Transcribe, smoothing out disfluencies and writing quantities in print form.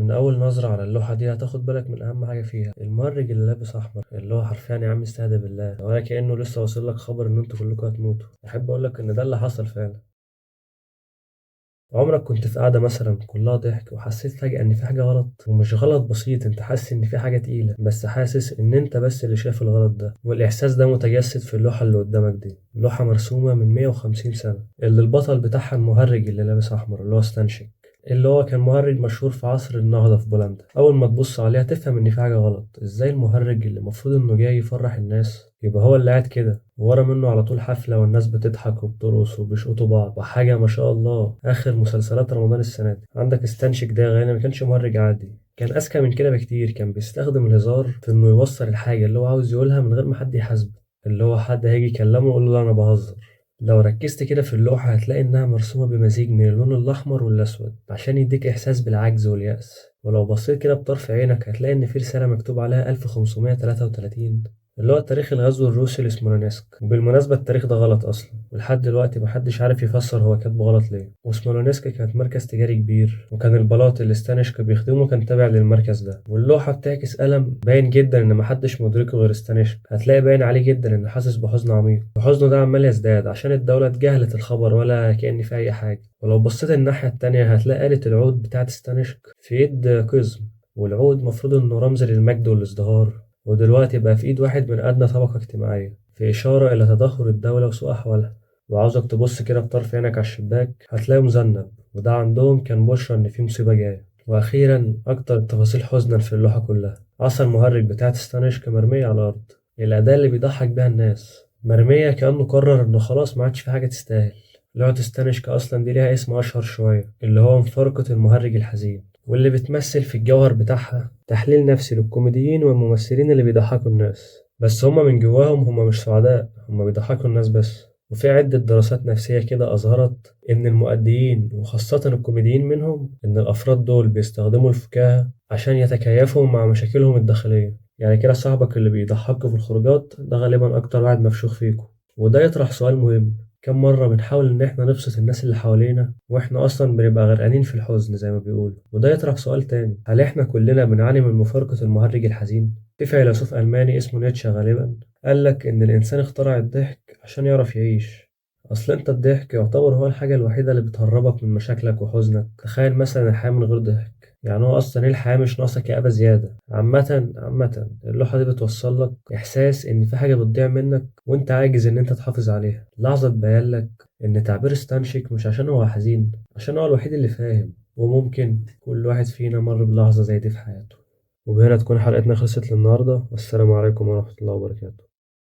من أول نظرة على اللوحة دي هتاخد بالك من أهم حاجة فيها، المؤرج اللي لابس أحمر اللي هو حرفيا يا عم استهدى بالله، ولا كأنه لسه واصل لك خبر إن أنتوا كلكم هتموتوا. أحب أقول لك إن ده اللي حصل فعلا. عمرك كنت في قاعدة مثلا كلها ضحك وحسيت فجأة إن في حاجة غلط؟ ومش غلط بسيط، أنت حاسس إن في حاجة تقيلة، بس حاسس إن أنت بس اللي شايف الغلط ده، والإحساس ده متجسد في اللوحة اللي قدامك دي. لوحة مرسومة من 150 سنة، اللي البطل بتاعها المهرج اللي لابس أحمر اللي هو ستانشيك، اللي هو كان مهرج مشهور في عصر النهضة في بولندا. أول ما تبص عليها تفهم إن في حاجة غلط. إزاي المهرج اللي المفروض إنه جاي يفرح الناس يبقى هو اللي قاعد كده، ورا منه على طول حفلة والناس بتضحك وبترقص وبيشقطوا بعض وحاجة ما شاء الله آخر مسلسلات رمضان السنة دي. عندك ستانشيك ده غالبا ما كانش مهرج عادي، كان أذكى من كده بكتير. كان بيستخدم الهزار في إنه يوصل الحاجة اللي هو عاوز يقولها من غير ما حد يحاسبه، اللي هو حد هيجي يكلمه يقول له لا أنا بهزر. لو ركزت كده في اللوحة هتلاقي إنها مرسومة بمزيج من اللون الأحمر والأسود عشان يديك إحساس بالعجز واليأس. ولو بصيت كده بطرف عينك هتلاقي إن في رسالة مكتوب عليها 1533، اللي هو تاريخ الغزو الروسي لسمولينسك. وبالمناسبة التاريخ ده غلط أصلا، ولحد دلوقتي محدش عارف يفسر هو كاتبه غلط ليه. وسمولينسك كانت مركز تجاري كبير، وكان البلاط اللي ستانشك بيخدمه كان تابع للمركز ده. واللوحة بتعكس ألم باين جدا إن محدش مدركه غير ستانشك. هتلاقي باين عليه جدا إنه حاسس بحزن عميق، وحزنه ده عمال يزداد عشان الدولة اتجاهلت الخبر ولا كأن في أي حاجة. ولو بصيت الناحية التانية هتلاقي آلة العود بتاعت ستانشك في إيد قزم، والعود مفروض إنه رمز للمجد والازدهار، ودلوقتي بقى في إيد واحد من أدنى طبقة اجتماعية، في إشارة إلى تدهور الدولة وسوء أحوالها. وعاوزك تبص كده بطرف عينك على الشباك هتلاقيه مذنب، وده عندهم كان بشرى إن في مصيبة جاية. وأخيرا أكتر التفاصيل حزنا في اللوحة كلها، عصا المهرج بتاعت ستانشك مرمية على الأرض، الأداة اللي بيضحك بيها الناس مرمية كأنه قرر إنه خلاص ما عادش في حاجة تستاهل. لوحة ستانشك أصلا دي ليها اسم أشهر شوية اللي هو مفارقة المهرج الحزين، واللي بتمثل في الجوهر بتاعها تحليل نفسي للكوميديين والممثلين اللي بيضحكوا الناس، بس هما من جواهم هما مش سعداء، هما بيضحكوا الناس بس. وفي عدة دراسات نفسية كده أظهرت إن المؤديين وخاصة الكوميديين منهم إن الأفراد دول بيستخدموا الفكاهة عشان يتكيفوا مع مشاكلهم الداخلية. يعني كده صاحبك اللي بيضحكوا في الخروجات ده غالبا أكتر واحد مفشوخ فيكم. وده يطرح سؤال مهم، كم مرة بنحاول إن إحنا نبسط الناس اللي حوالينا وإحنا أصلا بنبقى غرقانين في الحزن زي ما بيقولوا؟ وده يطرح سؤال تاني، هل إحنا كلنا بنعاني من مفارقة المهرج الحزين؟ في فيلسوف ألماني اسمه نيتشه غالبا قالك إن الإنسان اخترع الضحك عشان يعرف يعيش. أصل أنت الضحك يعتبر هو الحاجة الوحيدة اللي بتهربك من مشاكلك وحزنك. تخيل مثلا الحياة من غير ضحك، يعني هو أصلا إيه الحياة مش ناقصة كآبة زيادة. عامة اللوحة دي بتوصل لك إحساس إن في حاجة بتضيع منك وأنت عاجز إن أنت تحافظ عليها. لحظة تبين لك إن تعبير ستانشيك مش عشان هو حزين، عشان هو الوحيد اللي فاهم، وممكن كل واحد فينا مر بلحظة زي دي في حياته. وبهنا تكون حلقتنا خلصت للنهاردة، والسلام عليكم ورحمة الله وبركاته.